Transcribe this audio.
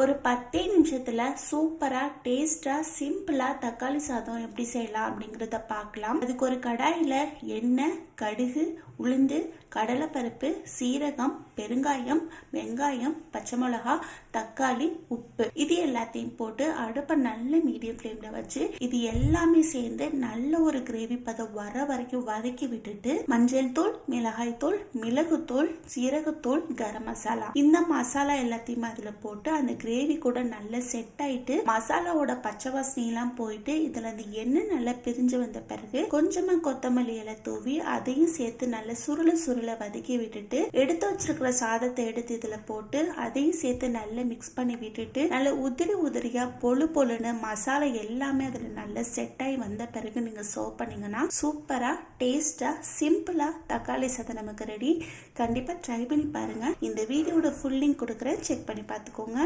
ஒரு 10 நிமிஷத்துல சூப்பரா டேஸ்டா சிம்பிளா தக்காளி சாதம் எப்படி செய்யலாம் அப்படிங்கறத பார்க்கலாம். அதுக்கு ஒரு கடாயில எண்ணெய், கடுகு, உளுந்து, கடலைப்பருப்பு, சீரகம், பெருங்காயம், வெங்காயம், பச்சை மிளகா, தக்காளி, உப்பு இது எல்லாத்தையும் போட்டு அடுப்பை நல்ல மீடியம் ஃப்ளேம்ல வச்சு இது எல்லாமே சேர்ந்து நல்ல ஒரு கிரேவி பதம் வர வரைக்கும் வதக்கி விட்டுட்டு மஞ்சள் தூள், மிளகாய் தூள், மிளகுத்தூள், சீரகத்தூள், கரம் மசாலா இந்த மசாலா எல்லாத்தையும் அதுல போட்டு அந்த கிரேவி கூட நல்லா செட் ஆயிட்டு மசாலாவோட பச்சை வாசனை எல்லாம் போயிட்டு இதுல அந்த எண்ணெய் நல்லா பிரிஞ்சு வந்த பிறகு கொஞ்சமா கொத்தமல்லி இலை தூவி அதையும் சேர்த்து நல்லா சுருள வதக்கி விட்டுட்டு எடுத்து வச்சிருக்கிற சாதத்தை எடுத்து இதுல போட்டு அதையும் சேர்த்து நல்லா மிக்ஸ் பண்ணி விட்டுட்டு நல்லா உதிரியா பொழுன்னு மசாலா எல்லாமே அதுல நல்லா செட் ஆகி வந்த பிறகு நீங்க சர்வ் பண்ணீங்கன்னா சூப்பரா டேஸ்டா சிம்பிளா தக்காளி சாதம் நமக்கு ரெடி. கண்டிப்பா ட்ரை பண்ணி பாருங்க. இந்த வீடியோட ஃபுல் லிங்க் கொடுக்குறேன், செக் பண்ணி பார்த்துக்கோங்க.